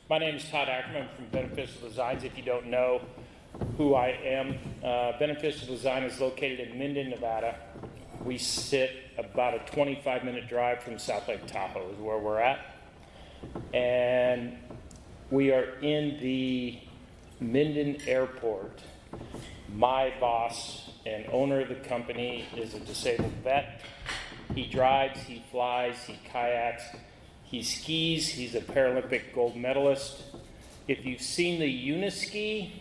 My name is Todd Ackerman. I'm from Beneficial Designs. If you don't know who I am, Beneficial Design is located in Minden, Nevada. We sit about a 25-minute drive from South Lake Tahoe is where we're at. And we are in the Minden Airport. My boss and owner of the company is a disabled vet. He drives, he flies, he kayaks, he skis. He's a Paralympic gold medalist. If you've seen the uniski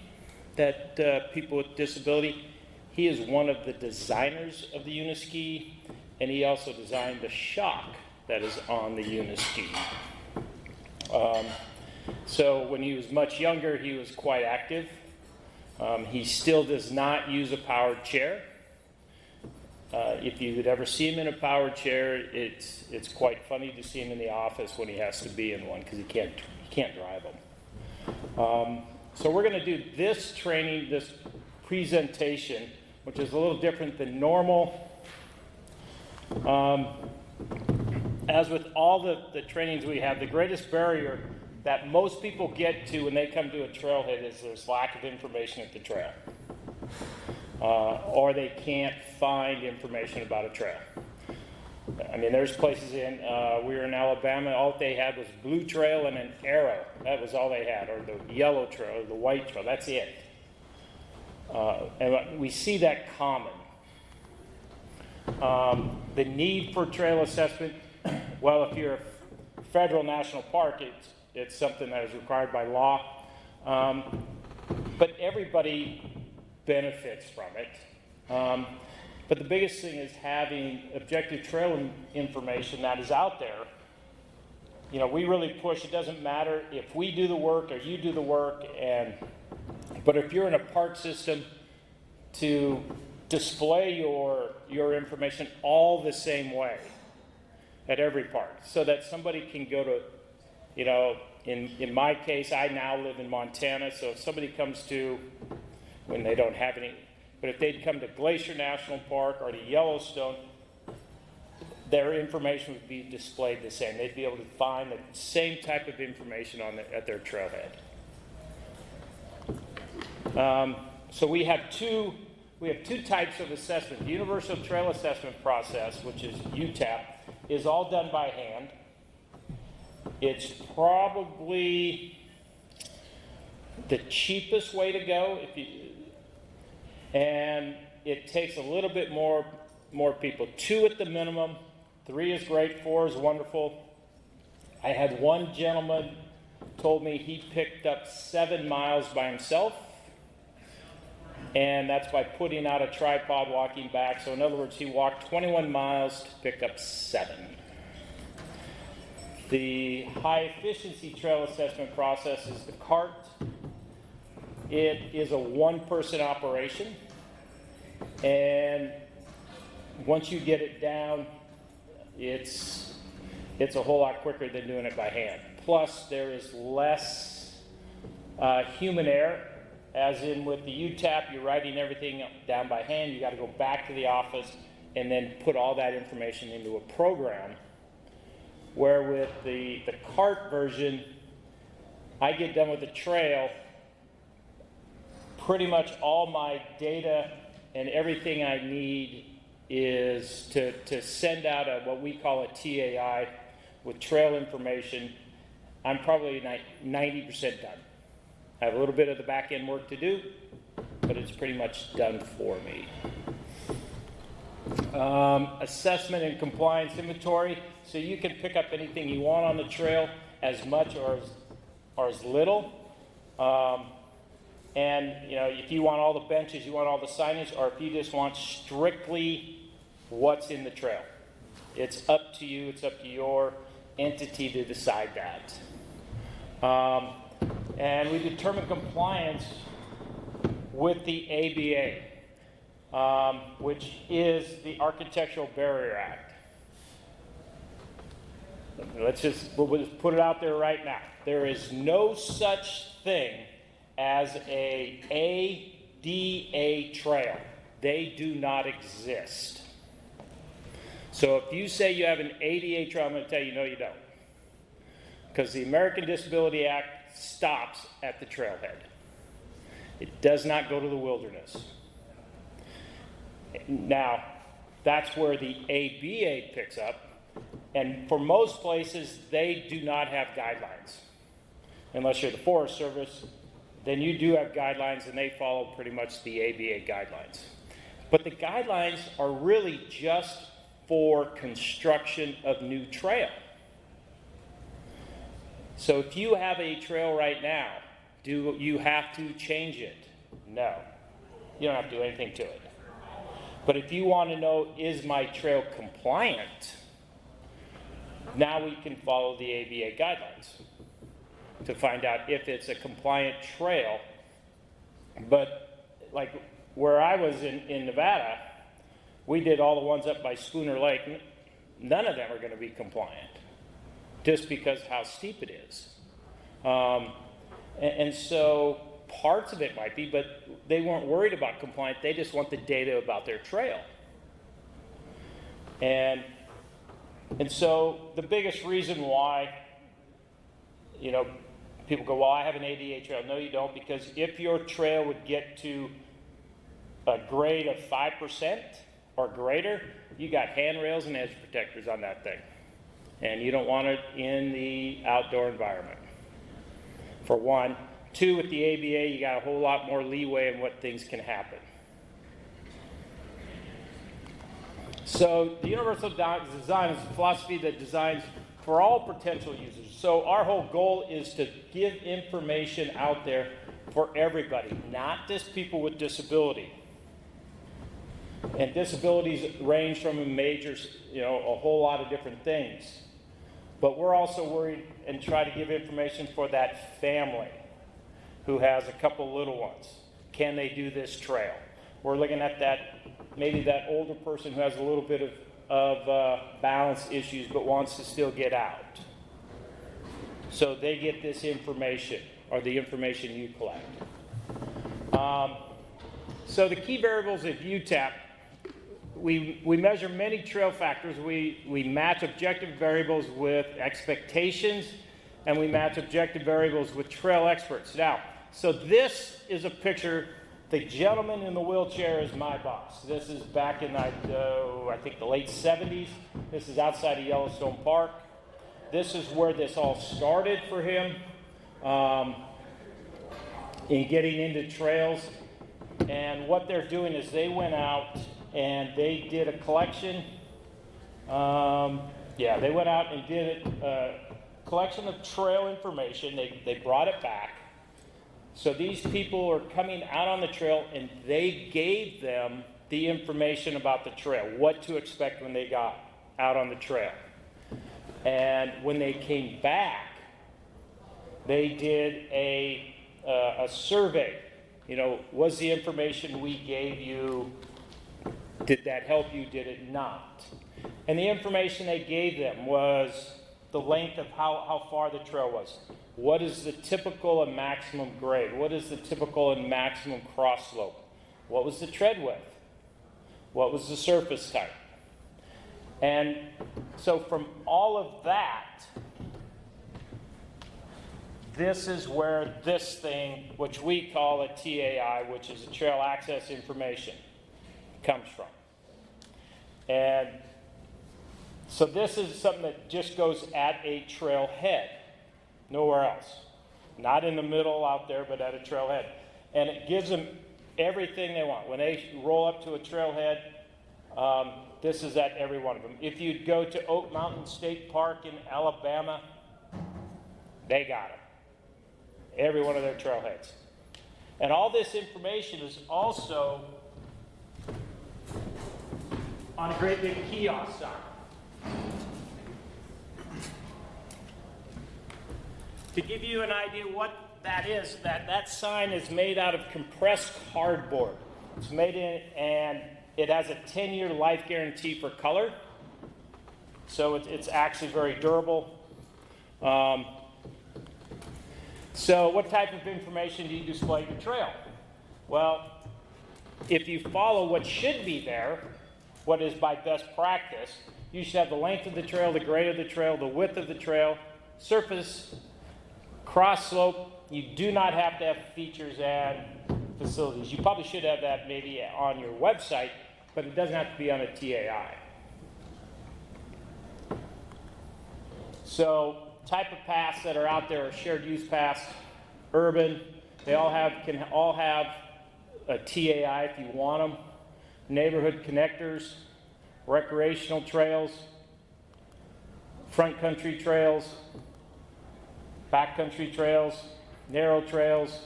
that people with disability, he is one of the designers of the uniski, and he also designed the shock that is on the uniski. So when he was much younger, he was quite active. He still does not use a powered chair. If you would ever see him in a powered chair, it's quite funny to see him in the office when he has to be in one because he can't drive them. So we're going to do this training, this presentation, which is a little different than normal. As with all the trainings we have, the greatest barrier that most people get to when they come to a trailhead is there's lack of information at the trail. Or they can't find information about a trail. I mean, there's places we were in Alabama, all they had was blue trail and an arrow. That was all they had, or the yellow trail, or the white trail, that's it. And we see that common. The need for trail assessment, well, if you're a federal national park, it's something that is required by law. But everybody benefits from it. But the biggest thing is having objective trail information that is out there. You know, we really push, it doesn't matter if we do the work or you do the work, but if you're in a park system, to display your information all the same way at every park, so that somebody can go to, you know, in my case, I now live in Montana, so if somebody comes to, when they don't have any, but if they'd come to Glacier National Park or to Yellowstone, their information would be displayed the same. They'd be able to find the same type of information at their trailhead. So we have two types of assessment. The Universal Trail Assessment process, which is UTAP, is all done by hand. It's probably the cheapest way to go, and it takes a little bit more people. 2 at the minimum, 3 is great, 4 is wonderful. I had one gentleman told me he picked up 7 miles by himself, and that's by putting out a tripod, walking back. So in other words, he walked 21 miles to pick up 7. The high efficiency trail assessment process is the CART. It is a one-person operation, and once you get it down, it's a whole lot quicker than doing it by hand. Plus, there is less human error, as in with the UTAP, you're writing everything down by hand. You got to go back to the office and then put all that information into a program. Where with the CART version, I get done with the trail, pretty much all my data and everything I need is to send out what we call a TAI with trail information. I'm probably 90% done. I have a little bit of the back end work to do, but it's pretty much done for me. Assessment and compliance inventory. So you can pick up anything you want on the trail, as much or as little. And you know, if you want all the benches, you want all the signage, or if you just want strictly what's in the trail. It's up to you, it's up to your entity to decide that. And we determine compliance with the ABA, which is the Architectural Barrier Act. We'll just put it out there right now. There is no such thing as a ADA trail. They do not exist. So if you say you have an ADA trail, I'm going to tell you, no, you don't. because the American Disability Act stops at the trailhead. It does not go to the wilderness. Now, that's where the ABA picks up, and for most places, they do not have guidelines. Unless you're the Forest Service, then you do have guidelines, and they follow pretty much the ABA guidelines. But the guidelines are really just for construction of new trail. So if you have a trail right now, do you have to change it? No. You don't have to do anything to it. But if you want to know, is my trail compliant? Now we can follow the ABA guidelines to find out if it's a compliant trail. But like where I was in Nevada, we did all the ones up by Schooner Lake. None of them are going to be compliant, just because how steep it is. And so parts of it might be, but they weren't worried about compliant. They just want the data about their trail. And so the biggest reason why, you know, people go, well, I have an ADA trail. No, you don't, because if your trail would get to a grade of 5% or greater, you got handrails and edge protectors on that thing. And you don't want it in the outdoor environment, for one. Two, with the ABA, you got a whole lot more leeway in what things can happen. So the universal design is a philosophy that designs for all potential users. So our whole goal is to give information out there for everybody, not just people with disability. And disabilities range from a whole lot of different things. But we're also worried and try to give information for that family who has a couple little ones. Can they do this trail? We're looking at that, maybe that older person who has a little bit of balance issues but wants to still get out. So they get this information, or the information you collect. So the key variables of UTAP, we measure many trail factors. We match objective variables with expectations, and we match objective variables with trail experts. Now, so this is a picture. The gentleman in the wheelchair is my boss. This is back in, I think, the late 70s. This is outside of Yellowstone Park. This is where this all started for him in getting into trails. And what they're doing is they went out and they did a collection. They went out and did a collection of trail information. They brought it back. So these people are coming out on the trail, and they gave them the information about the trail, what to expect when they got out on the trail. And when they came back, they did a survey. You know, was the information we gave you, did that help you, did it not? And the information they gave them was the length of how far the trail was. What is the typical and maximum grade? What is the typical and maximum cross slope? What was the tread width? What was the surface type? And so from all of that, this is where this thing, which we call a TAI, which is a trail access information, comes from. And so this is something that just goes at a trailhead, nowhere else. Not in the middle out there, but at a trailhead. And it gives them everything they want. When they roll up to a trailhead, this is at every one of them. If you go to Oak Mountain State Park in Alabama, they got them. Every one of their trailheads. And all this information is also on a great big kiosk sign. To give you an idea what that is, that sign is made out of compressed cardboard. It's made in, and it has a 10-year life guarantee for color. So it's actually very durable. So what type of information do you display in the trail? Well, if you follow what should be there, what is by best practice, you should have the length of the trail, the grade of the trail, the width of the trail, surface, cross slope, you do not have to have features and facilities. You probably should have that maybe on your website, but it doesn't have to be on a TAI. So type of paths that are out there are shared use paths, urban. They all can all have a TAI if you want them. Neighborhood connectors, recreational trails, front country trails, back country trails, narrow trails,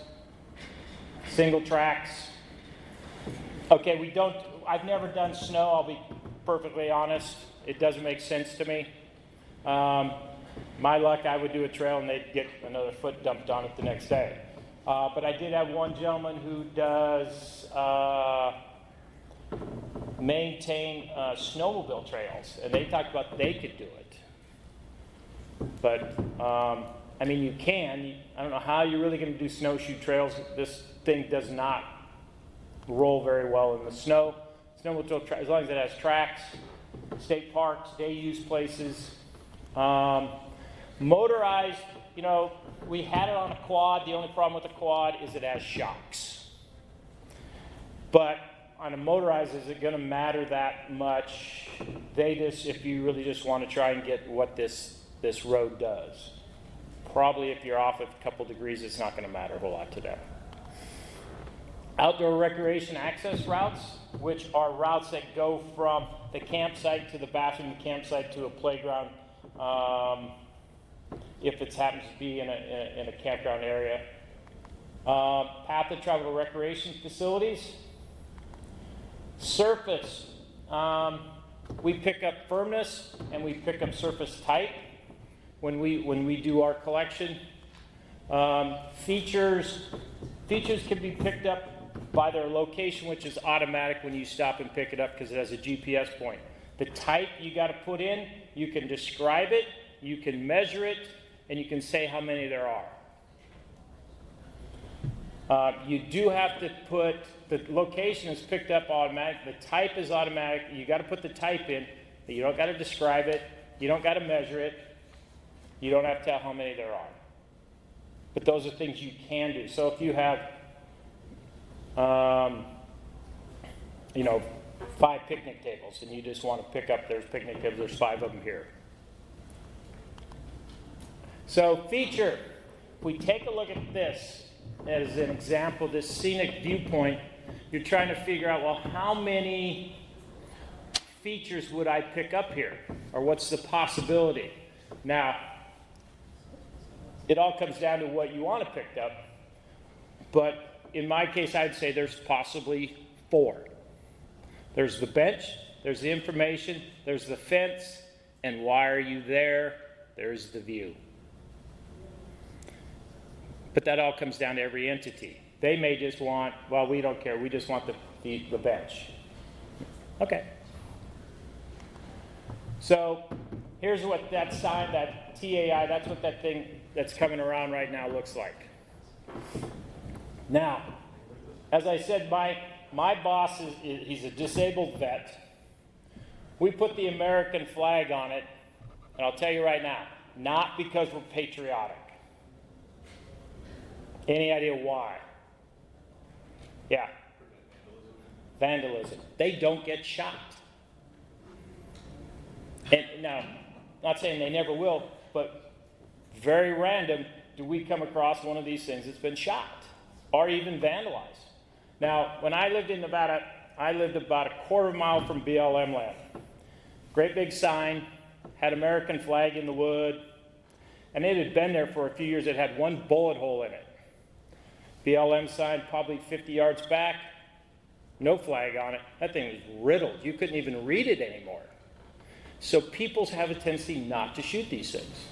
single tracks. Okay, I've never done snow, I'll be perfectly honest. It doesn't make sense to me. My luck, I would do a trail and they'd get another foot dumped on it the next day. But I did have one gentleman who does maintain snowmobile trails, and they talked about they could do it. But, I mean, you can. I don't know how you're really going to do snowshoe trails. This thing does not roll very well in the snow. Snowmobile trail, as long as it has tracks, state parks, day use places. Motorized, you know, we had it on a quad. The only problem with the quad is it has shocks. But on a motorized, is it going to matter that much? If you really just want to try and get what this road does. Probably if you're off a couple degrees, it's not going to matter a whole lot to them. Outdoor recreation access routes, which are routes that go from the campsite to the bathroom, the campsite to a playground, if it happens to be in a campground area. Path of travel to recreation facilities. Surface, we pick up firmness and we pick up surface type when we do our collection. Features can be picked up by their location, which is automatic when you stop and pick it up because it has a GPS point. The type you got to put in, you can describe it, you can measure it, and you can say how many there are. You do have to put, the location is picked up automatic, the type is automatic, you got to put the type in, but you don't got to describe it, you don't got to measure it, you don't have to tell how many there are. But those are things you can do. So if you have, 5 picnic tables and you just want to pick up, there's picnic tables, there's 5 of them here. So feature, if we take a look at this as an example, this scenic viewpoint, you're trying to figure out, well, how many features would I pick up here? Or what's the possibility? Now, it all comes down to what you want to pick up. But in my case, I'd say there's possibly 4. There's the bench, there's the information, there's the fence, and why are you there? There's the view. But that all comes down to every entity. They may just want, well, we don't care, we just want the bench. Okay. So here's what that sign, that TAI, that's what that thing that's coming around right now looks like. Now, as I said, my boss, he's a disabled vet. We put the American flag on it, and I'll tell you right now, not because we're patriotic. Any idea why? Yeah. Vandalism. They don't get shot. And now, not saying they never will, but very random do we come across one of these things that's been shot or even vandalized. Now, when I lived in Nevada, I lived about a quarter mile from BLM land. Great big sign, had American flag in the wood, and it had been there for a few years. It had one bullet hole in it. BLM sign probably 50 yards back, no flag on it. That thing was riddled. You couldn't even read it anymore. So people have a tendency not to shoot these things.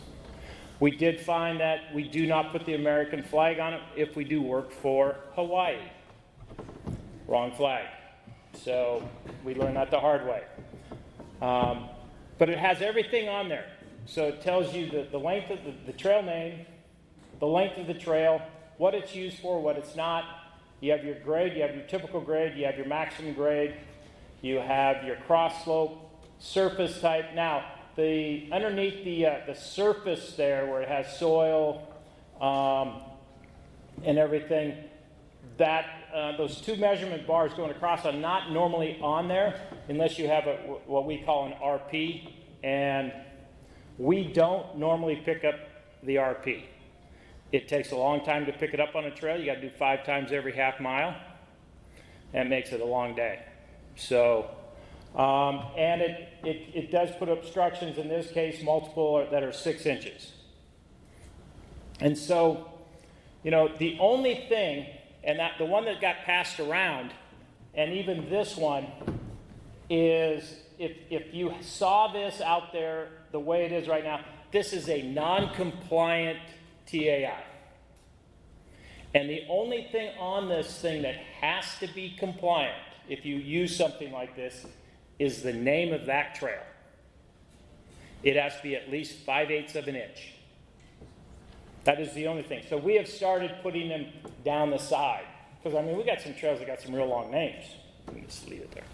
We did find that we do not put the American flag on it if we do work for Hawaii. Wrong flag. So we learned that the hard way. But it has everything on there. So it tells you the length of the trail name, the length of the trail, what it's used for, what it's not. You have your grade, you have your typical grade, you have your maximum grade, you have your cross slope, surface type. Now, underneath the surface there where it has soil and everything, that those two measurement bars going across are not normally on there unless you have what we call an RP, and we don't normally pick up the RP. It takes a long time to pick it up on a trail. You got to do 5 times every half mile, and it makes it a long day. So, and it does put obstructions, in this case, multiple that are 6 inches. And so, you know, the only thing, and that the one that got passed around, and even this one, is if you saw this out there the way it is right now, this is a non-compliant TAI. And the only thing on this thing that has to be compliant, if you use something like this, is the name of that trail. It has to be at least 5/8 of an inch. That is the only thing. So we have started putting them down the side. Because, I mean, we got some trails that got some real long names. Let me just leave it there.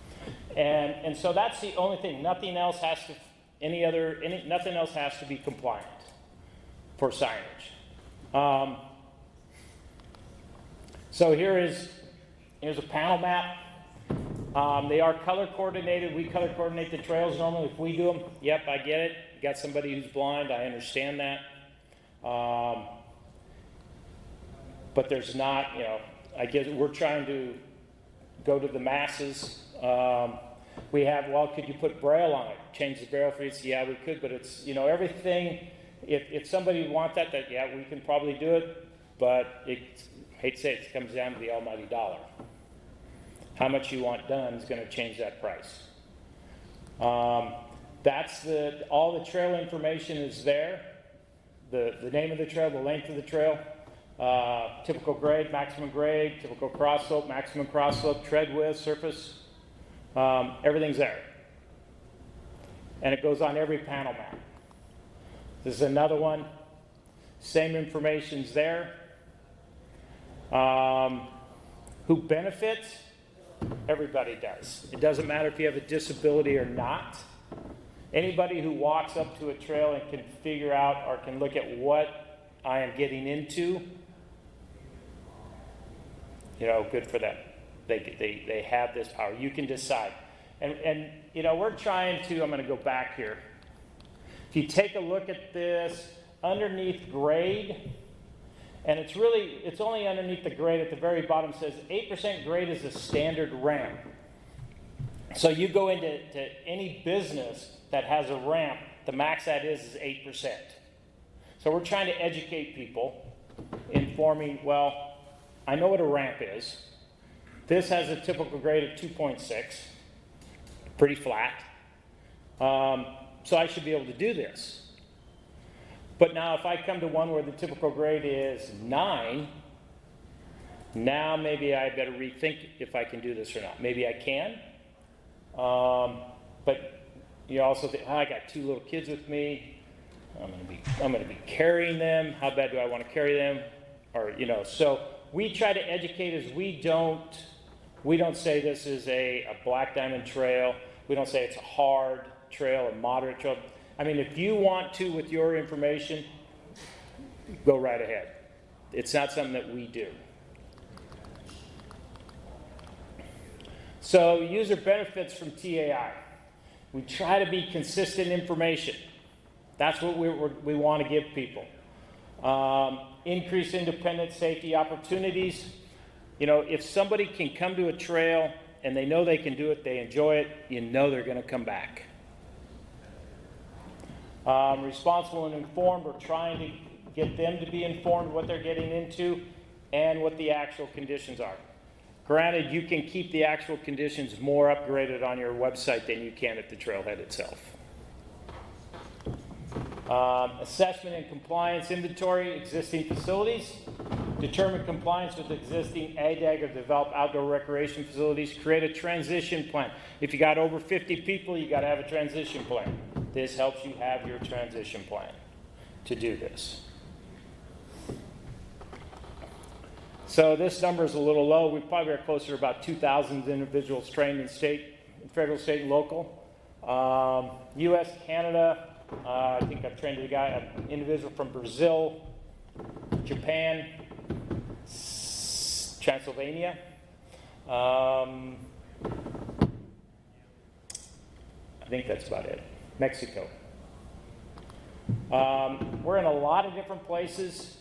And so that's the only thing. Nothing else has to, nothing else has to be compliant for signage. So here's a panel map. They are color coordinated. We color coordinate the trails normally. If we do them, yep, I get it. You got somebody who's blind, I understand that. But there's not, you know, I guess we're trying to go to the masses. We have, well, could you put Braille on it? Change the Braille for it? Yeah, we could, but it's, you know, everything, if somebody wants that, yeah, we can probably do it, but I hate to say it comes down to the almighty dollar. How much you want done is going to change that price. That's all the trail information is there. The name of the trail, the length of the trail, typical grade, maximum grade, typical cross slope, maximum cross slope, tread width, surface, everything's there. And it goes on every panel map. This is another one. Same information's there. Who benefits? Everybody does. It doesn't matter if you have a disability or not. Anybody who walks up to a trail and can figure out or can look at what I am getting into, you know, good for them. They have this power. You can decide. And you know, we're trying to, I'm going to go back here. If you take a look at this, underneath grade, and it's only underneath the grade at the very bottom, says 8% grade is a standard ramp. So you go into any business that has a ramp, the max that is 8%. So we're trying to educate people, informing, well, I know what a ramp is. This has a typical grade of 2.6, pretty flat. So I should be able to do this. But now if I come to one where the typical grade is 9, now maybe I better rethink if I can do this or not. Maybe I can. But you also think, I got 2 little kids with me. I'm going to be carrying them. How bad do I want to carry them? Or, you know, so we try to educate as we don't say this is a black diamond trail. We don't say it's a hard trail, a moderate trail. I mean, if you want to with your information, go right ahead. It's not something that we do. So user benefits from TAI. We try to be consistent information. That's what we want to give people. Increase independence, safety opportunities. You know, if somebody can come to a trail and they know they can do it, they enjoy it, you know they're going to come back. Responsible and informed, we're trying to get them to be informed what they're getting into and what the actual conditions are. Granted, you can keep the actual conditions more upgraded on your website than you can at the trailhead itself. Assessment and compliance inventory, existing facilities. Determine compliance with existing ADAG or develop outdoor recreation facilities. Create a transition plan. If you got over 50 people, you got to have a transition plan. This helps you have your transition plan to do this. So this number is a little low. We probably are closer to about 2,000 individuals trained in federal, state, and local. U.S., Canada, I think I've trained an individual from Brazil, Japan, Transylvania. I think that's about it. Mexico. We're in a lot of different places.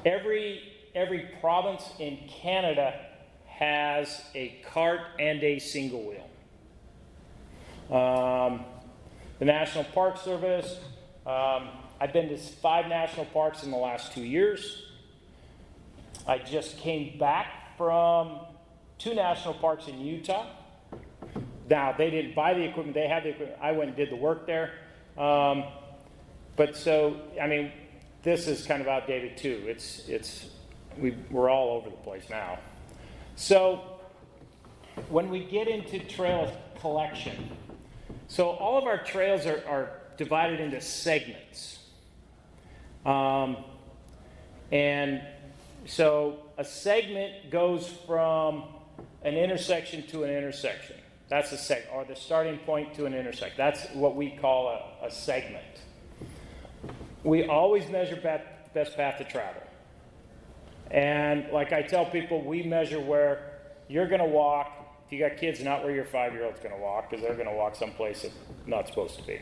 Every province in Canada has a cart and a single wheel. The National Park Service, I've been to 5 national parks in the last 2 years. I just came back from 2 national parks in Utah. Now, they didn't buy the equipment, they had the equipment. I went and did the work there. But so, I mean, this is kind of outdated too. We're all over the place now. So, when we get into trail collection, so all of our trails are divided into segments. And so a segment goes from an intersection to an intersection. That's a segment, or the starting point to an intersection. That's what we call a segment. We always measure best path to travel. And like I tell people, we measure where you're going to walk. If you got kids, not where your 5-year-old's going to walk, because they're going to walk someplace that's not supposed to be.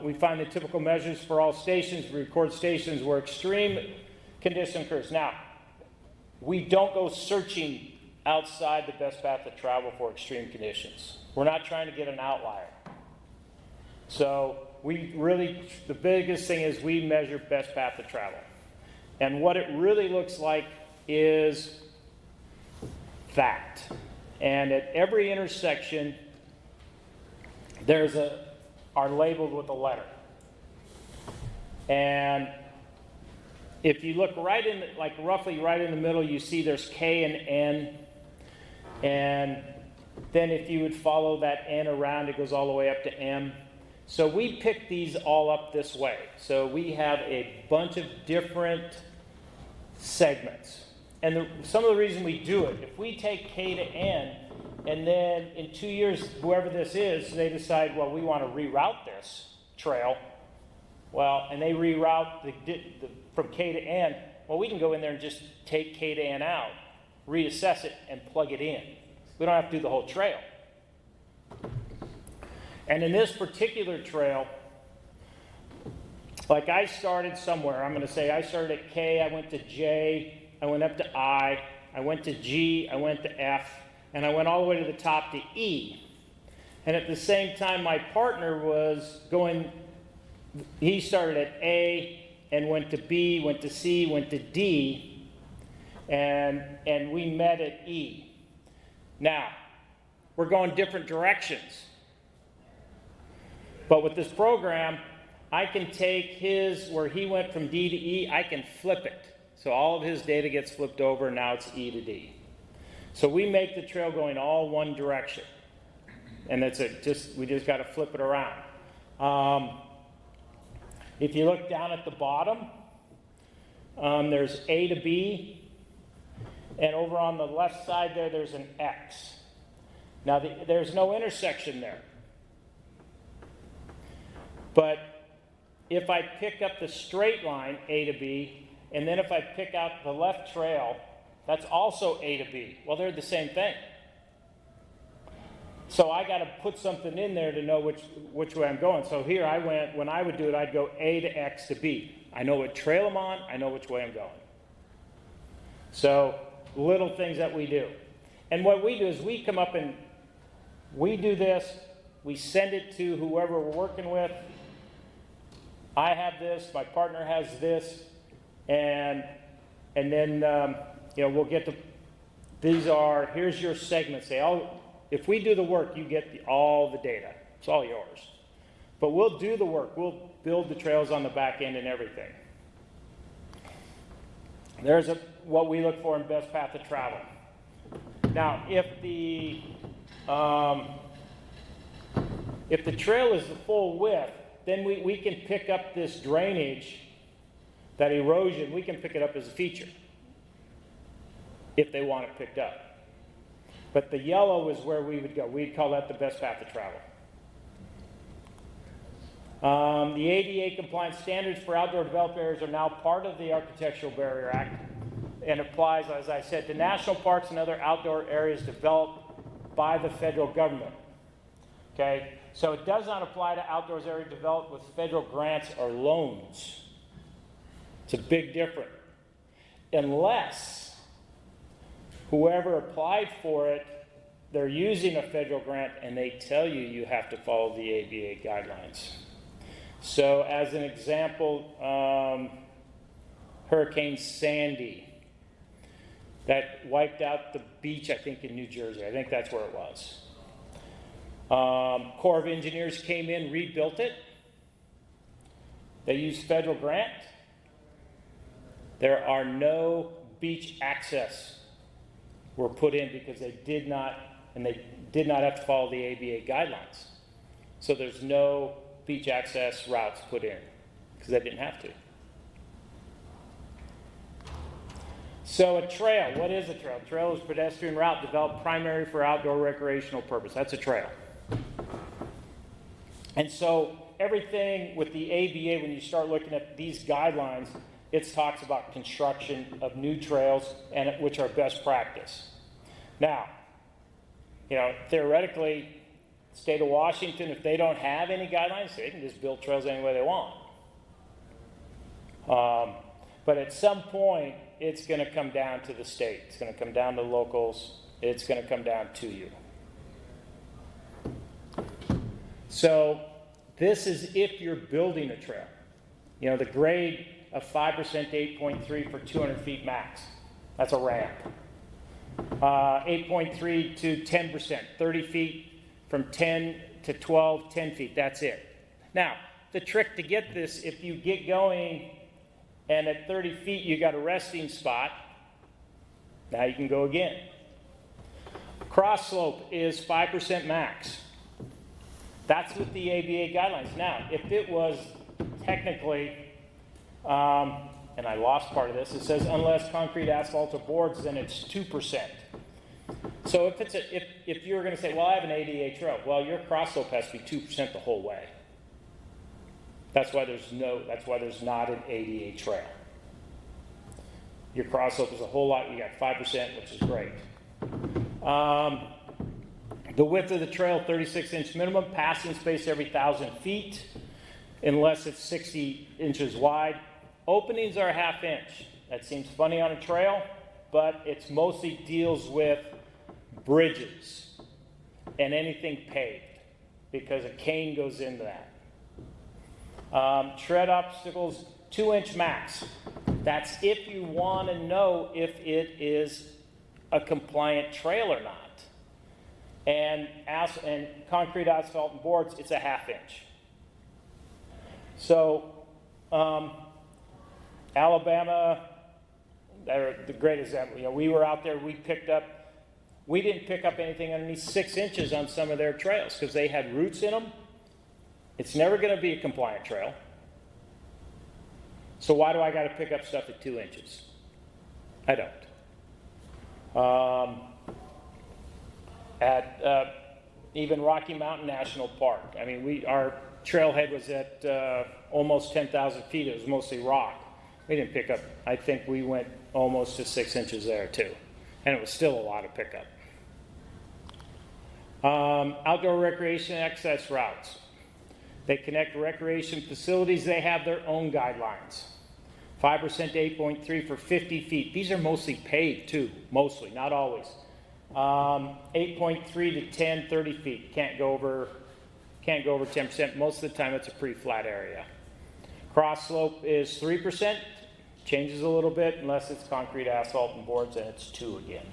We find the typical measures for all stations. We record stations where extreme condition occurs. Now, we don't go searching outside the best path to travel for extreme conditions. We're not trying to get an outlier. So the biggest thing is we measure best path to travel. And what it really looks like is that. And at every intersection, are labeled with a letter. And if you look right in, roughly right in the middle, you see there's K and N. And then if you would follow that N around, it goes all the way up to M. So we pick these all up this way. So we have a bunch of different segments. And some of the reason we do it, if we take K to N, and then in 2 years, whoever this is, they decide, well, we want to reroute this trail. Well, and they reroute from K to N. Well, we can go in there and just take K to N out, reassess it, and plug it in. We don't have to do the whole trail. And in this particular trail, like I started somewhere. I'm going to say I started at K, I went to J, I went up to I went to G, I went to F, and I went all the way to the top to E. And at the same time, my partner was going, he started at A and went to B, went to C, went to D, and we met at E. Now, we're going different directions. But with this program, I can take where he went from D to E, I can flip it. So all of his data gets flipped over, and now it's E to D. So we make the trail going all one direction. And that's it. We just got to flip it around. If you look down at the bottom, there's A to B. And over on the left side there's an X. Now, there's no intersection there. But if I pick up the straight line, A to B, and then if I pick out the left trail, that's also A to B. Well, they're the same thing. So I got to put something in there to know which way I'm going. So here when I would do it, I'd go A to X to B. I know what trail I'm on, I know which way I'm going. So little things that we do. And what we do is we come up and we do this, we send it to whoever we're working with. I have this, my partner has this, and then we'll get to, here's your segments. If we do the work, you get all the data. It's all yours. But we'll do the work. We'll build the trails on the back end and everything. There's what we look for in best path to travel. Now, if the trail is the full width, then we can pick up this drainage, that erosion, we can pick it up as a feature if they want it picked up. But the yellow is where we would go. We'd call that the best path to travel. The ADA compliant standards for outdoor developed areas are now part of the Architectural Barrier Act and applies, as I said, to national parks and other outdoor areas developed by the federal government. Okay, so it does not apply to outdoors area developed with federal grants or loans. It's a big difference. Unless whoever applied for it, they're using a federal grant and they tell you you have to follow the ADA guidelines. So as an example, Hurricane Sandy that wiped out the beach, I think in New Jersey. I think that's where it was. Corps of Engineers came in, rebuilt it. They used federal grant. There are no beach access were put in because they did not have to follow the ADA guidelines. So there's no beach access routes put in because they didn't have to. So a trail, what is a trail? A trail is a pedestrian route developed primarily for outdoor recreational purpose. That's a trail. And so everything with the ABA, when you start looking at these guidelines, it talks about construction of new trails, and which are best practice. Now, theoretically, the state of Washington, if they don't have any guidelines, they can just build trails any way they want. But at some point, it's going to come down to the state. It's going to come down to locals. It's going to come down to you. So this is if you're building a trail. The grade of 5% to 8.3 for 200 feet max. That's a ramp. 8.3 to 10%, 30 feet from 10 to 12, 10 feet. That's it. Now, the trick to get this, if you get going and at 30 feet you got a resting spot, now you can go again. Cross slope is 5% max. That's with the ABA guidelines. Now, if it was technically, and I lost part of this, it says unless concrete, asphalt, or boards, then it's 2%. So if you're going to say, well, I have an ADA trail, well, your cross slope has to be 2% the whole way. That's why there's not an ADA trail. Your cross slope is a whole lot. You got 5%, which is great. The width of the trail, 36-inch minimum. Passing space every 1,000 feet, unless it's 60 inches wide. Openings are a ½ inch. That seems funny on a trail, but it mostly deals with bridges and anything paved because a cane goes into that. Tread obstacles, 2-inch max. That's if you want to know if it is a compliant trail or not. And concrete, asphalt, and boards, it's a ½ inch. So, Alabama, they're the great example. We were out there, we didn't pick up anything underneath 6 inches on some of their trails because they had roots in them. It's never going to be a compliant trail. So why do I got to pick up stuff at 2 inches? I don't. Even Rocky Mountain National Park. I mean, our trailhead was at almost 10,000 feet. It was mostly rock. We didn't pick up. I think we went almost to 6 inches there too, and it was still a lot of pickup. Outdoor recreation access routes. They connect recreation facilities. They have their own guidelines. 5% to 8.3 for 50 feet. These are mostly paved too, mostly, not always. 8.3 to 10, 30 feet. Can't go over 10%. Most of the time it's a pretty flat area. Cross slope is 3%. Changes a little bit unless it's concrete, asphalt, and boards, and it's 2 again.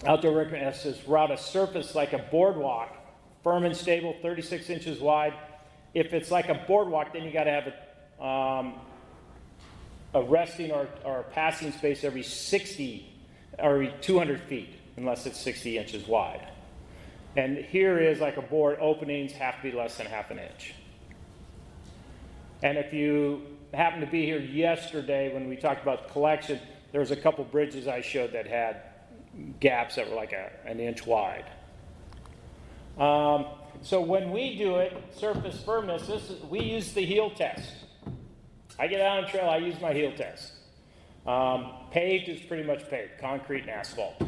Outdoor recreation route a surface like a boardwalk, firm and stable, 36 inches wide. If it's like a boardwalk, then you got to have a resting or a passing space every 200 feet, unless it's 60 inches wide. And here is like a board, openings have to be less than ½ inch. And if you happen to be here yesterday when we talked about collection, there was a couple bridges I showed that had gaps that were like an inch wide. So when we do it, surface firmness, we use the heel test. I get out on the trail, I use my heel test. Paved is pretty much paved, concrete and asphalt.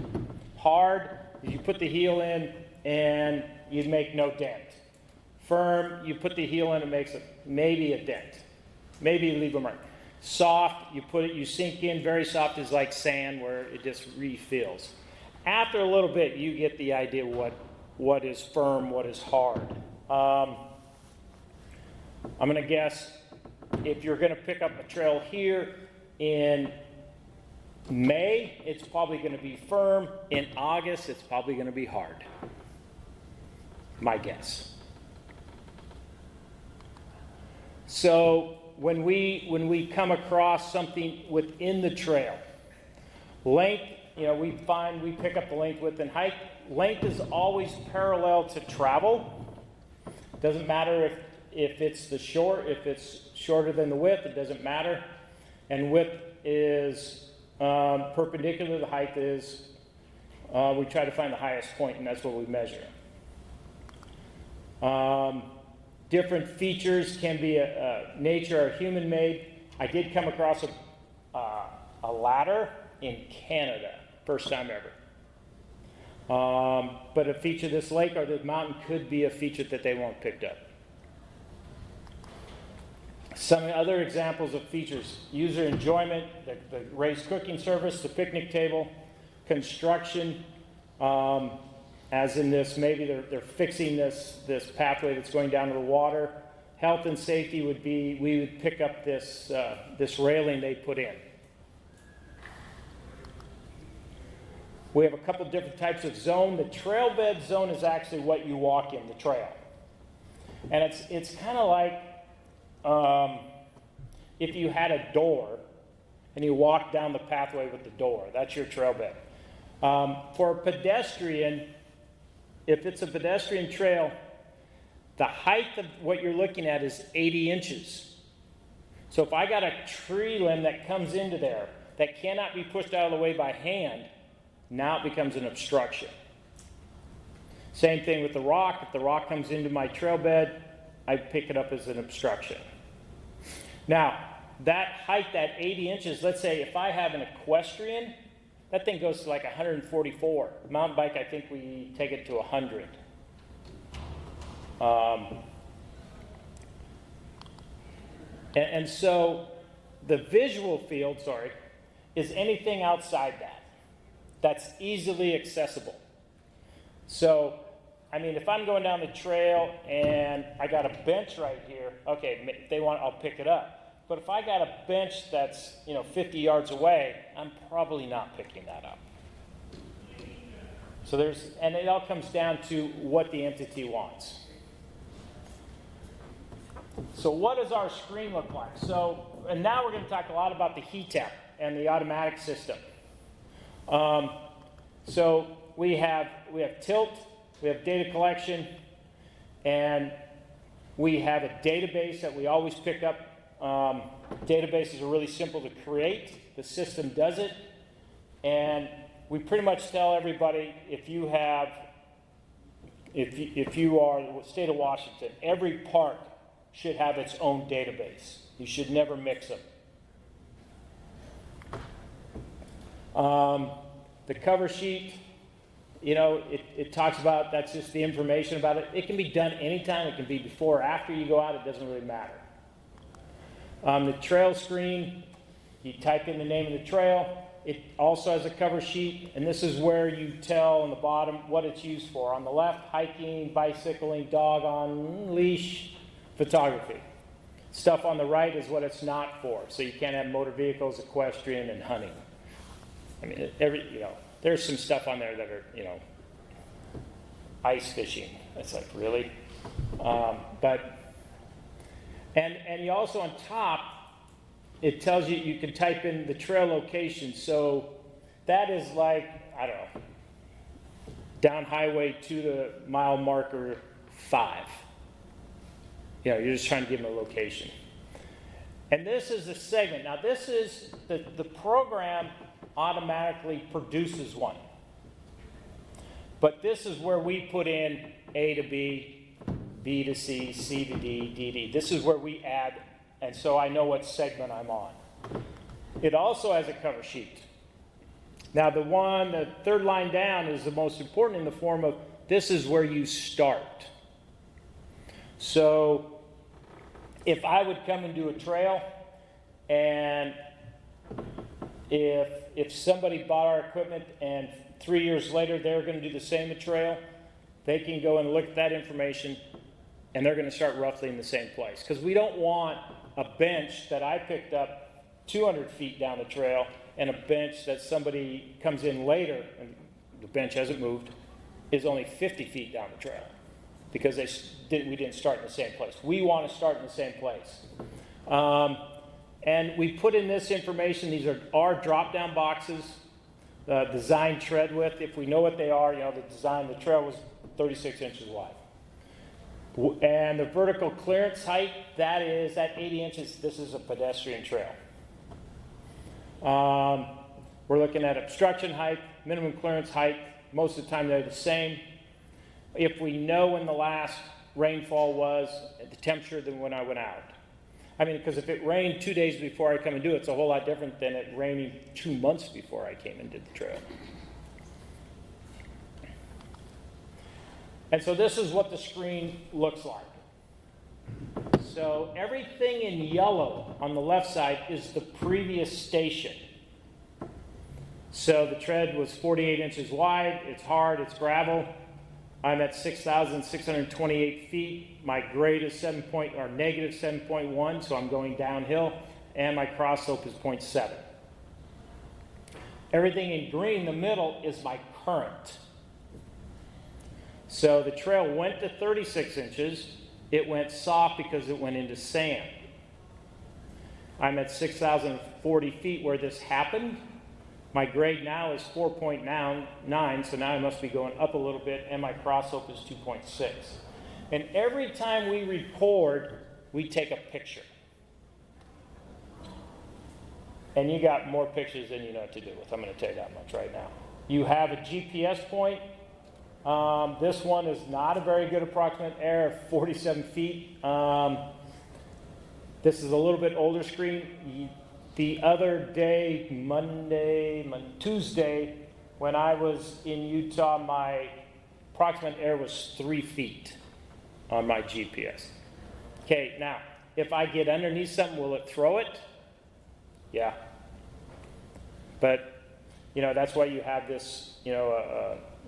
Hard, you put the heel in and you make no dent. Firm, you put the heel in, it makes maybe a dent. Maybe you leave a mark. Soft, you sink in, very soft is like sand where it just refills. After a little bit, you get the idea what is firm, what is hard. I'm gonna guess if you're gonna pick up a trail here in May, it's probably gonna be firm. In August, it's probably gonna be hard. My guess. So when we come across something within the trail, length, we pick up the length, width, and height. Length is always parallel to travel. Doesn't matter if it's if it's shorter than the width, it doesn't matter. And width is perpendicular, the height is, we try to find the highest point, and that's what we measure. Different features can be nature or human made. I did come across a ladder in Canada, first time ever. But a feature of this lake or this mountain could be a feature that they won't pick up. Some other examples of features: user enjoyment, the raised cooking service, the picnic table, construction, as in this, maybe they're fixing this pathway that's going down to the water. Health and safety would be, we would pick up this railing they put in. We have a couple different types of zone. The trail bed zone is actually what you walk in, the trail. And it's kind of like if you had a door and you walk down the pathway with the door. That's your trail bed. For a pedestrian, if it's a pedestrian trail, the height of what you're looking at is 80 inches. So if I got a tree limb that comes into there that cannot be pushed out of the way by hand, now it becomes an obstruction. Same thing with the rock. If the rock comes into my trail bed, I pick it up as an obstruction. Now, that height, that 80 inches, let's say if I have an equestrian, that thing goes to like 144. Mountain bike, I think we take it to 100. And so the visual field, is anything outside that that's easily accessible. So, if I'm going down the trail and I got a bench right here, okay, if they want, I'll pick it up. But if I got a bench that's 50 yards away, I'm probably not picking that up. So and it all comes down to what the entity wants. So what does our screen look like? And now we're going to talk a lot about the HETAP and the automatic system. So we have tilt, we have data collection, and we have a database that we always pick up. Databases are really simple to create. The system does it. And we pretty much tell everybody, if you are the state of Washington, every park should have its own database. You should never mix them. The cover sheet, it talks about, that's just the information about it. It can be done anytime. It can be before or after you go out. It doesn't really matter. The trail screen, you type in the name of the trail. It also has a cover sheet, and this is where you tell on the bottom what it's used for. On the left, hiking, bicycling, dog on leash, photography. Stuff on the right is what it's not for. So you can't have motor vehicles, equestrian, and hunting. There's some stuff on there that are, ice fishing. It's like, really? And you also on top, it tells you can type in the trail location. So that is like, I don't know, down highway to the mile marker 5. You're just trying to give them a location. And this is the segment. Now this is, the program automatically produces one. But this is where we put in A to B, B to C, C to D, D to E. This is where we add, and so I know what segment I'm on. It also has a cover sheet. Now the third line down is the most important in the form of, this is where you start. So if I would come and do a trail, and if somebody bought our equipment and 3 years later they're going to do the same trail, they can go and look at that information and they're going to start roughly in the same place. Because we don't want a bench that I picked up 200 feet down the trail and a bench that somebody comes in later, and the bench hasn't moved, is only 50 feet down the trail. Because we didn't start in the same place. We want to start in the same place. And we put in this information. These are our drop-down boxes, design tread width. If we know what they are, the trail was 36 inches wide. And the vertical clearance height, that is at 80 inches. This is a pedestrian trail. We're looking at obstruction height, minimum clearance height. Most of the time they're the same. If we know when the last rainfall was, the temperature than when I went out. I mean, because if it rained 2 days before I come and do it, it's a whole lot different than it raining 2 months before I came and did the trail. And so this is what the screen looks like. So everything in yellow on the left side is the previous station. So the tread was 48 inches wide, it's hard, it's gravel. I'm at 6,628 feet. My grade is negative 7.1, so I'm going downhill, and my cross slope is 0.7. Everything in green, the middle, is my current. So the trail went to 36 inches. It went soft because it went into sand. I'm at 6,040 feet where this happened. My grade now is 4.9, so now I must be going up a little bit, and my cross slope is 2.6. And every time we record, we take a picture. And you got more pictures than you know what to do with. I'm going to tell you that much right now. You have a GPS point. This one is not a very good approximate error of 47 feet. This is a little bit older screen. The other day, Tuesday, when I was in Utah, my approximate error was 3 feet on my GPS. Okay, now, if I get underneath something, will it throw it? Yeah. But, that's why you have this, your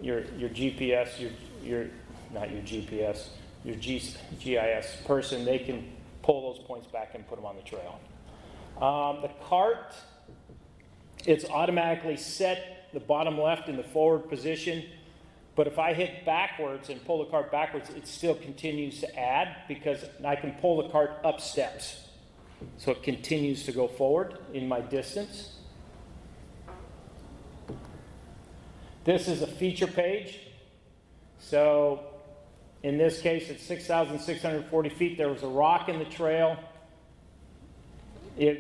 GPS, not your GPS, your GIS person, they can pull those points back and put them on the trail. The cart, it's automatically set the bottom left in the forward position, but if I hit backwards and pull the cart backwards, it still continues to add because I can pull the cart up steps. So it continues to go forward in my distance. This is a feature page. So in this case, it's 6,640 feet. There was a rock in the trail.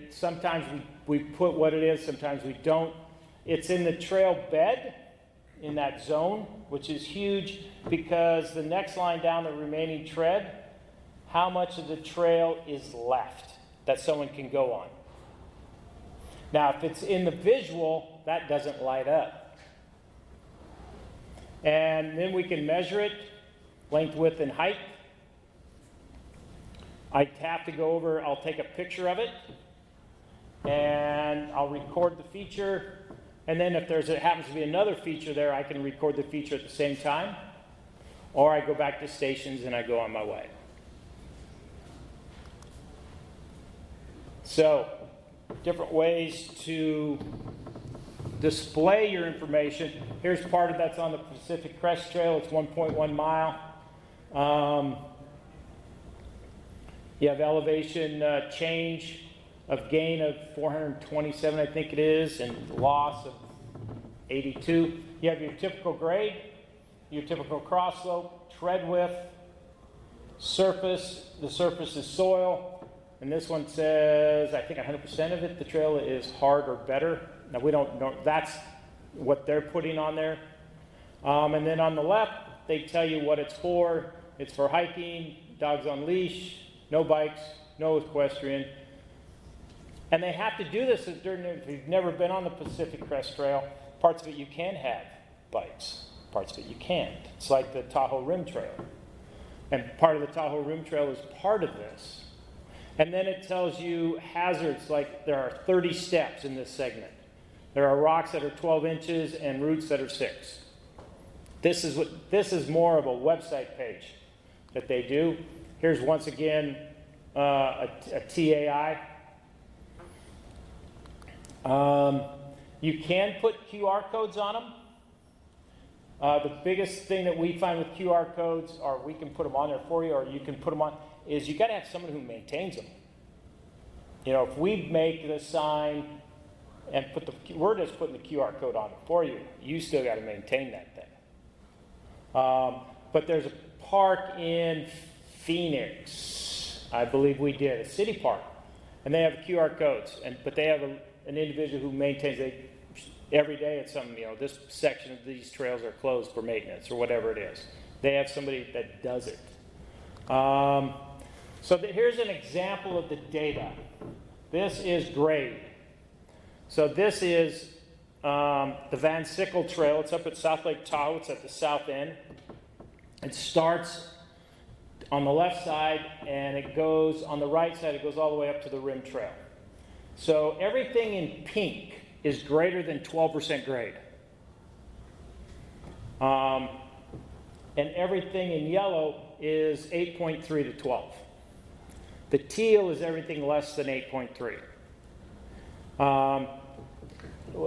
Sometimes we put what it is, sometimes we don't. It's in the trail bed, in that zone, which is huge because the next line down, the remaining tread, how much of the trail is left that someone can go on. Now, if it's in the visual, that doesn't light up. And then we can measure it, length, width, and height. I have to go over, I'll take a picture of it, and I'll record the feature, and then if it happens to be another feature there, I can record the feature at the same time, or I go back to stations and I go on my way. So, different ways to display your information. Here's part of that's on the Pacific Crest Trail. It's 1.1 mile. You have elevation change of gain of 427, I think it is, and loss of 82. You have your typical grade, your typical cross slope, tread width, surface. The surface is soil, and this one says, I think 100% of it, the trail is hard or better. Now we don't know, that's what they're putting on there. And then on the left, they tell you what it's for. It's for hiking, dogs on leash, no bikes, no equestrian. And they have to do this if you've never been on the Pacific Crest Trail. Parts of it you can have bikes, parts of it you can't. It's like the Tahoe Rim Trail. And part of the Tahoe Rim Trail is part of this. And then it tells you hazards, like there are 30 steps in this segment. There are rocks that are 12 inches and roots that are 6. This is more of a website page that they do. Here's once again a TAI. You can put QR codes on them. The biggest thing that we find with QR codes, or we can put them on there for you, or you can put them on, is you got to have someone who maintains them. You know, if we make the sign and we're just putting the QR code on it for you, you still got to maintain that thing. But there's a park in Phoenix, I believe we did, a city park, and they have QR codes, but they have an individual who maintains it every day. It's some, this section of these trails are closed for maintenance or whatever it is. They have somebody that does it. Here's an example of the data. This is grade. So this is the Van Sickle Trail. It's up at South Lake Tahoe. It's at the south end. It starts on the left side, and it goes on the right side. It goes all the way up to the Rim Trail. So everything in pink is greater than 12% grade. And everything in yellow is 8.3 to 12. The teal is everything less than 8.3.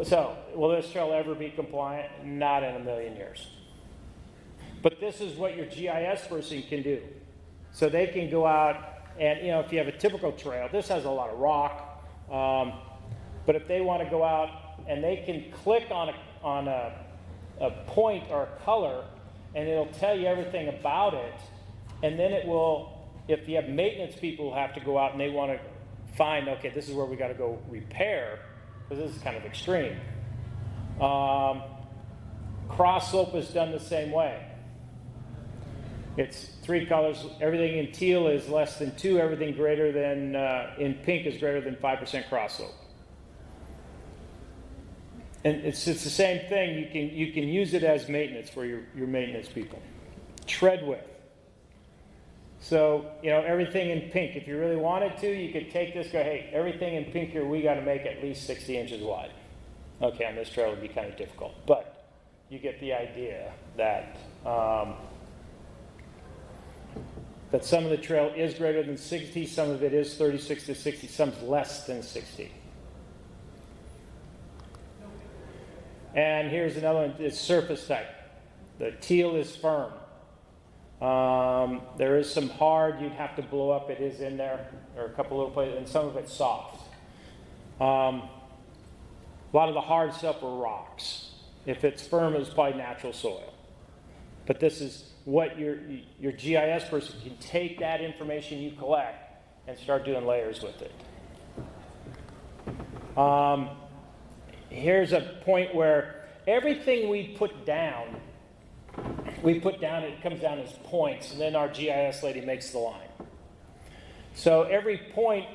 So, will this trail ever be compliant? Not in a million years. But this is what your GIS person can do. So they can go out and, if you have a typical trail, this has a lot of rock, but if they want to go out and they can click on a point or a color, and it'll tell you everything about it, and then it will, if you have maintenance people who have to go out and they want to find, okay, this is where we got to go repair, because this is kind of extreme. Cross slope is done the same way. It's 3 colors. Everything in teal is less than 2. Everything greater than, in pink is greater than 5% cross slope. And it's the same thing. You can use it as maintenance for your maintenance people. Tread width. So, everything in pink. If you really wanted to, you could take this, go, hey, everything in pink here, we got to make at least 60 inches wide. Okay, on this trail it would be kind of difficult. But you get the idea that that some of the trail is greater than 60, some of it is 36 to 60, some's less than 60. And here's another one, it's surface type. The teal is firm. There is some hard, you'd have to blow up, it is in there. There are a couple little places, and some of it's soft. A lot of the hard stuff are rocks. If it's firm, it's probably natural soil. But this is what your GIS person can take that information you collect and start doing layers with it. Here's a point where everything we put down, it comes down as points, and then our GIS lady makes the line. So every point,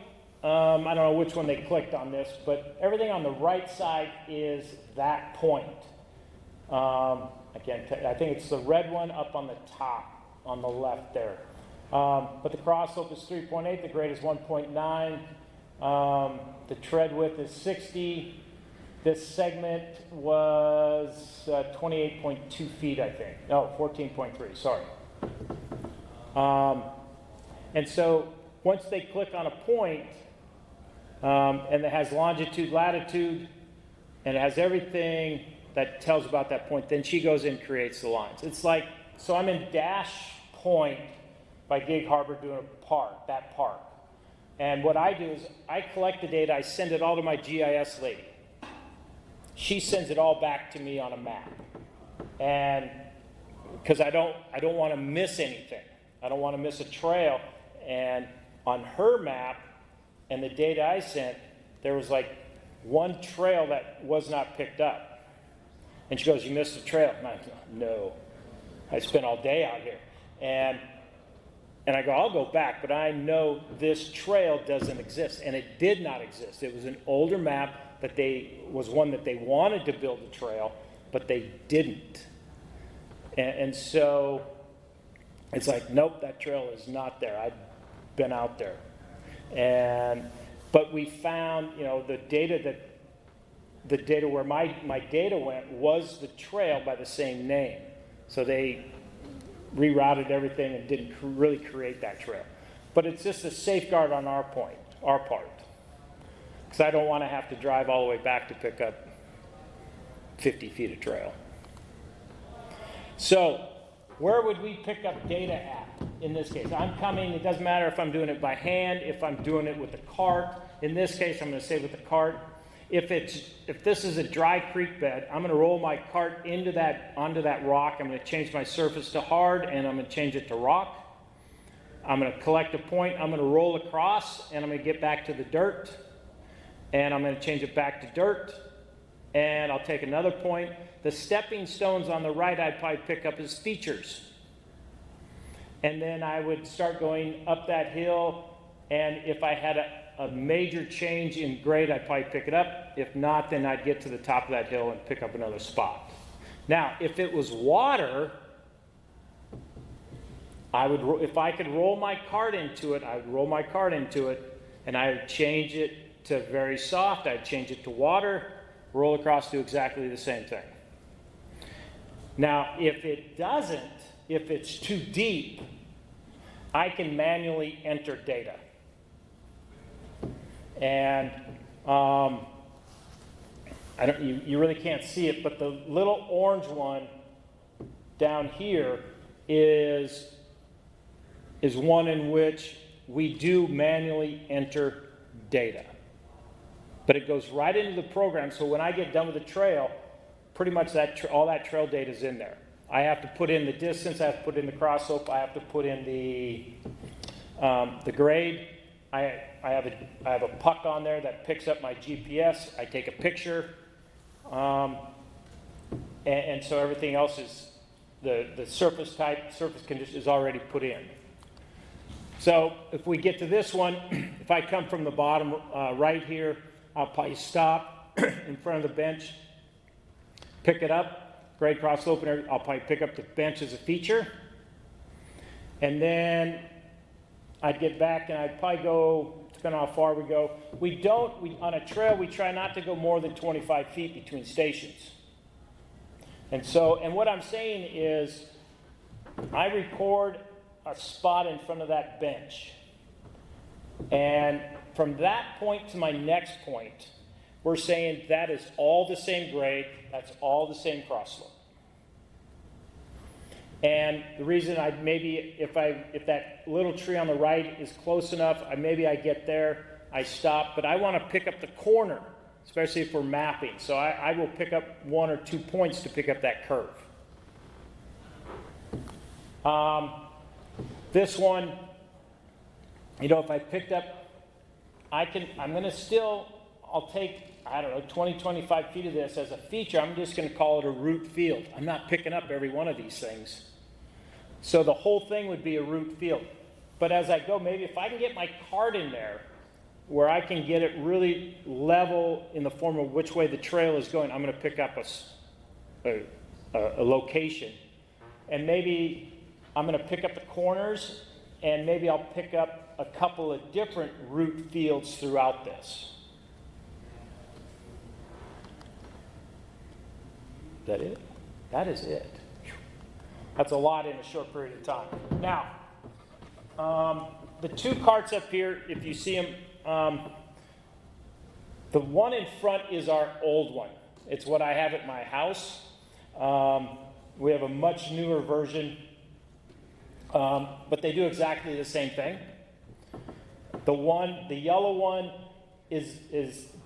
I don't know which one they clicked on this, but everything on the right side is that point. I think it's the red one up on the top, on the left there. But the cross slope is 3.8, the grade is 1.9, the tread width is 60. This segment was 28.2 feet, I think. No, 14.3, sorry. And so once they click on a point, and it has longitude, latitude, and it has everything that tells about that point, then she goes in and creates the lines. It's like, so I'm in Dash Point by Gig Harbor doing that park. And what I do is I collect the data, I send it all to my GIS lady. She sends it all back to me on a map. And because I don't want to miss anything. I don't want to miss a trail. And on her map and the data I sent, there was like one trail that was not picked up. And she goes, you missed a trail. And I go, no. I spent all day out here. And And I go, I'll go back, but I know this trail doesn't exist. And it did not exist. It was an older map that was one that they wanted to build a trail, but they didn't. And so it's like, nope, that trail is not there. I've been out there. But we found, the data where my data went was the trail by the same name. So they rerouted everything and didn't really create that trail. But it's just a safeguard on our part. Because I don't want to have to drive all the way back to pick up 50 feet of trail. So where would we pick up data at in this case? I'm coming, it doesn't matter if I'm doing it by hand, if I'm doing it with the cart. In this case, I'm going to say with the cart. If this is a dry creek bed, I'm going to roll my cart onto that rock. I'm going to change my surface to hard, and I'm going to change it to rock. I'm going to collect a point. I'm going to roll across, and I'm going to get back to the dirt. And I'm going to change it back to dirt. And I'll take another point. The stepping stones on the right I'd probably pick up as features. And then I would start going up that hill, and if I had a major change in grade, I'd probably pick it up. If not, then I'd get to the top of that hill and pick up another spot. Now, if it was water, if I could roll my cart into it, I would roll my cart into it, and I would change it to very soft. I'd change it to water, roll across, do exactly the same thing. Now, if it doesn't, if it's too deep, I can manually enter data. And you really can't see it, but the little orange one down here is one in which we do manually enter data. But it goes right into the program, so when I get done with the trail, pretty much all that trail data is in there. I have to put in the distance, I have to put in the cross slope, I have to put in the grade. I have a puck on there that picks up my GPS. I take a picture, and so everything else is the surface type, surface condition is already put in. So if we get to this one, if I come from the bottom right here, I'll probably stop in front of the bench, pick it up, grade cross slope, and I'll probably pick up the bench as a feature, and then I'd get back and I'd probably go, depending on how far we go. On a trail, we try not to go more than 25 feet between stations. And what I'm saying is, I record a spot in front of that bench. And from that point to my next point, we're saying that is all the same grade, that's all the same cross slope. And the reason if that little tree on the right is close enough, maybe I get there, I stop, but I want to pick up the corner, especially if we're mapping. So I will pick up 1 or 2 points to pick up that curve. This one, if I picked up, I'll take, 20, 25 feet of this as a feature. I'm just going to call it a root field. I'm not picking up every one of these things. So the whole thing would be a root field. But as I go, maybe if I can get my cart in there where I can get it really level in the form of which way the trail is going, I'm going to pick up a location. And maybe I'm going to pick up the corners, and maybe I'll pick up a couple of different root fields throughout this. Is that it? That is it. That's a lot in a short period of time. Now, the 2 carts up here, if you see them, the one in front is our old one. It's what I have at my house. We have a much newer version, but they do exactly the same thing. The yellow one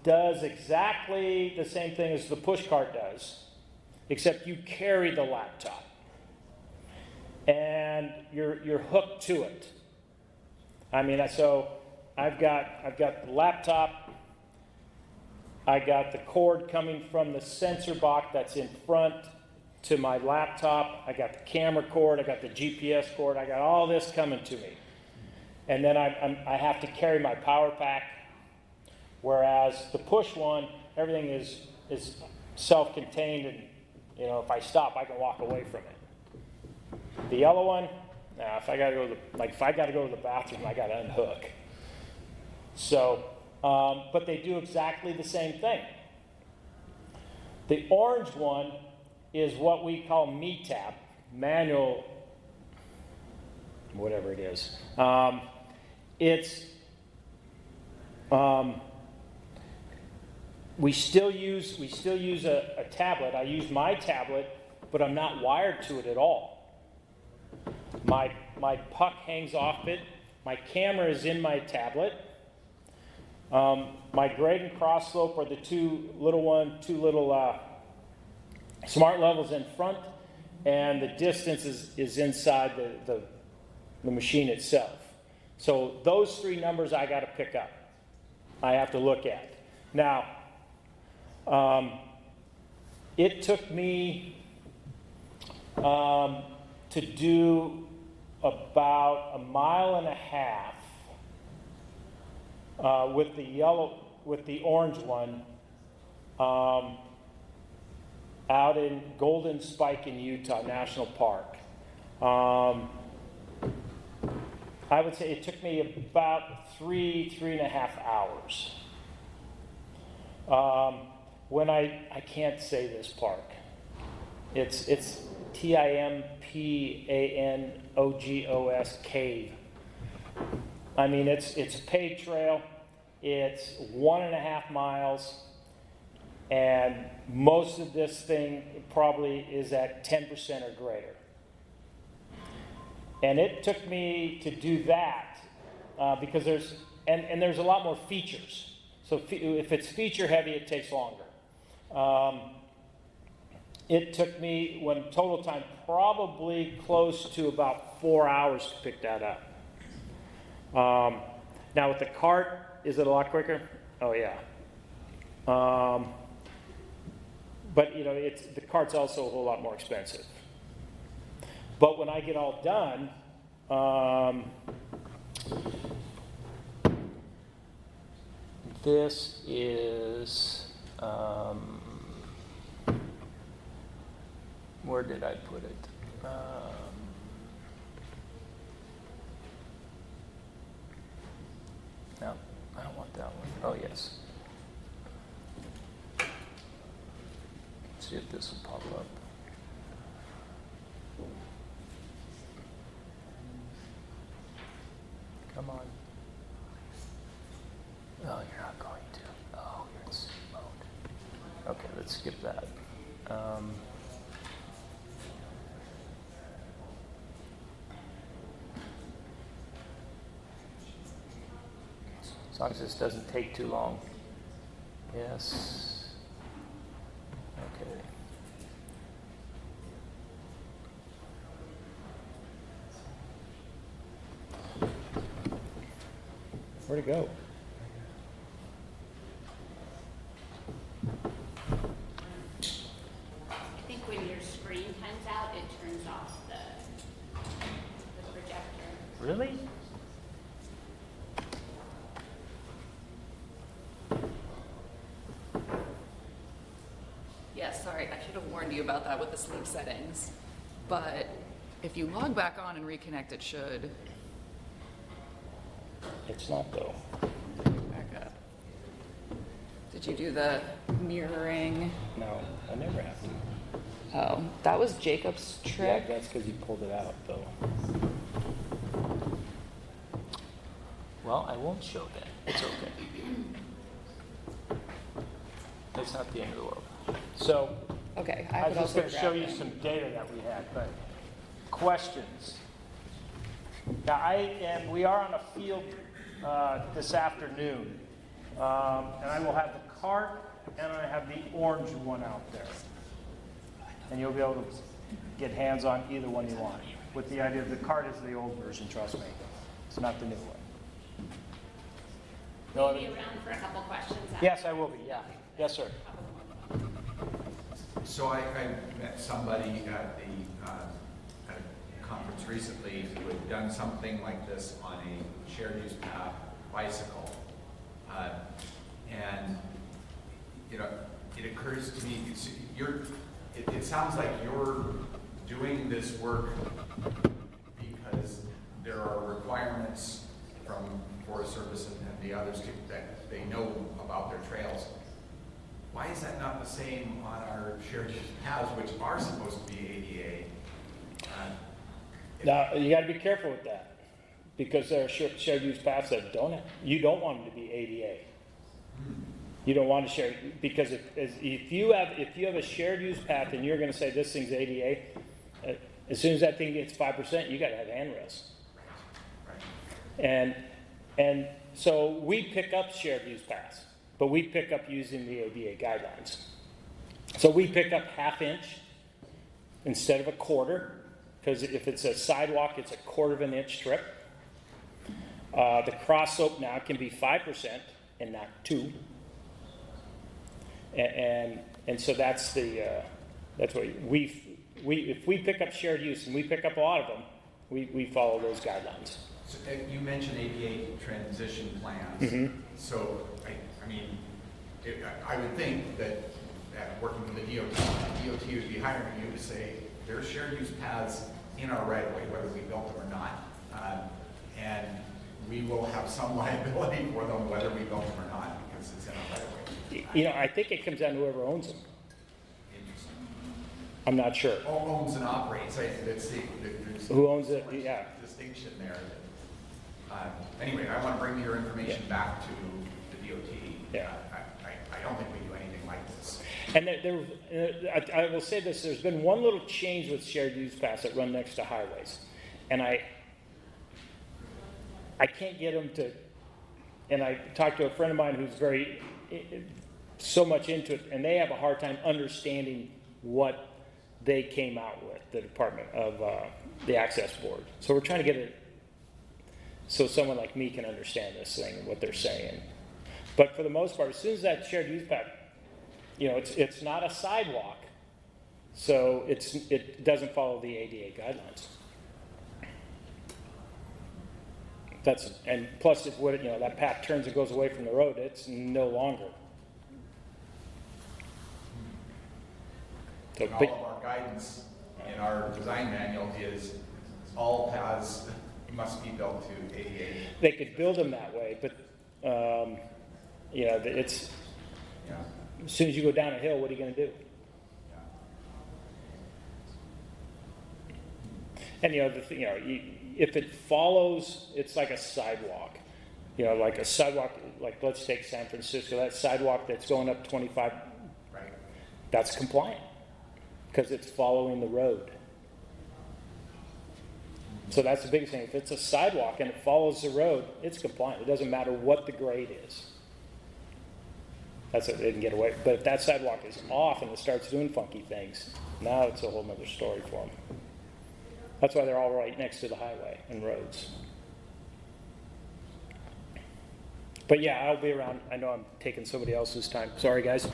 does exactly the same thing as the push cart does, except you carry the laptop. And you're hooked to it. So I've got the laptop, I got the cord coming from the sensor box that's in front to my laptop, I got the camera cord, I got the GPS cord, I got all this coming to me. and then I have to carry my power pack, whereas the push one, everything is self-contained, and you know, if I stop, I can walk away from it. The yellow one, nah, if I gotta go to the bathroom, I gotta unhook. So, but they do exactly the same thing. The orange one is what we call HETAP, manual, whatever it is. We still use a tablet. I use my tablet, but I'm not wired to it at all. My puck hangs off it. My camera is in my tablet. My grade and cross slope are the two little smart levels in front, and the distance is inside the machine itself. So those three numbers I got to pick up. I have to look at. Now, it took me to do about a mile and a half with the orange one out in Golden Spike in Utah National Park. I would say it took me about three and a half hours. When I can't say this park. It's Timpanogos Cave. I mean, it's a paid trail. It's 1.5 miles, and most of this thing probably is at 10% or greater. And it took me to do that because there's a lot more features. So if it's feature heavy, it takes longer. It took me, when total time, probably close to about 4 hours to pick that up. Now with the cart, is it a lot quicker? Oh yeah. But you know, the cart's also a whole lot more expensive. But when I get all done, this is, where did I put it? No, I don't want that one. Oh, yes. Let's see if this will pop up. Come on. Oh, you're not going to. Oh, you're in sleep mode. Okay, let's skip that. As long as this doesn't take too long. Yes. Okay. Where'd it go? I think when your screen times out, it turns off the projector. Really? Yes, sorry, I should have warned you about that with the sleep settings. But if you log back on and reconnect, it should. It's not though. Back up. Did you do the mirroring? No, I never have to. Oh, that was Jacob's Yeah, trick. that's because you pulled it out though. Well, I won't show that. It's okay. It's not the end of the world. So, Okay, I I was could just also going to show grab you them. some data that we had, but questions. Now, we are on a field this afternoon, and I will have the cart and I have the orange one out there, and you'll be able to get hands on either one you want. With the idea, the cart is the old version. Trust me, it's not the new one. No Will you other- be around for a couple questions? after? Yes, I will be. Yeah. Yes, sir. So I met somebody at a conference recently who had done something like this on a shared use path bicycle. And, you know, it occurs to me, it sounds like you're doing this work because there are requirements from Forest Service and the others that they know about their trails. Why is that not the same on our shared use paths, which are supposed to be ADA? Now, you gotta be careful with that, because there are shared use paths that you don't want them to be ADA. You don't want to share, because if you have a shared use path and you're gonna say this thing's ADA, as soon as that thing gets 5%, you gotta have handrails. Right. And so we pick up shared use paths, but we pick up using the ADA guidelines. So we pick up 1/2 inch instead of 1/4, because if it's a sidewalk, it's 1/4 inch strip. The cross slope now can be 5% and not 2. And so that's what if we pick up shared use, and we pick up a lot of them, we follow those guidelines. So you mentioned ADA transition plans. Mm-hmm. So I mean, I would think that working with the DOT would be hiring you to say there's shared use paths in our right of way, whether we built them or not, and we will have some liability for them whether we built them or not because it's in our right of way. You know, I think it comes down to whoever owns them. Interesting. I'm not sure. Owns and operates. There's Who owns it? Yeah. distinction there. Anyway, I want to bring your information back to the DOT. Yeah. I don't think we do anything like this. And I will say this, there's been one little change with shared use paths that run next to highways. And I can't get them to, and I talked to a friend of mine who's so much into it, and they have a hard time understanding what they came out with, the Department of the Access Board. So we're trying to get it so someone like me can understand this thing and what they're saying. But for the most part, as soon as that shared use path, you know, it's not a sidewalk, so it doesn't follow the ADA guidelines. And plus, if that path turns and goes away from the road, it's no longer. So, And all of our guidance in our design manual is all paths must be built to ADA. they could build them that way, but it's Yeah. as soon as you go down a hill, what are you going to do? Yeah. And if it follows, it's like a sidewalk. Like a sidewalk. Like let's take San Francisco. That sidewalk that's going up 25. Right. That's compliant because it's following the road. So that's the biggest thing. If it's a sidewalk and it follows the road, it's compliant. It doesn't matter what the grade is. That's what they can get away. But if that sidewalk is off and it starts doing funky things, now it's a whole other story for them. That's why they're all right next to the highway and roads. But yeah, I'll be around. I know I'm taking somebody else's time. Sorry, guys.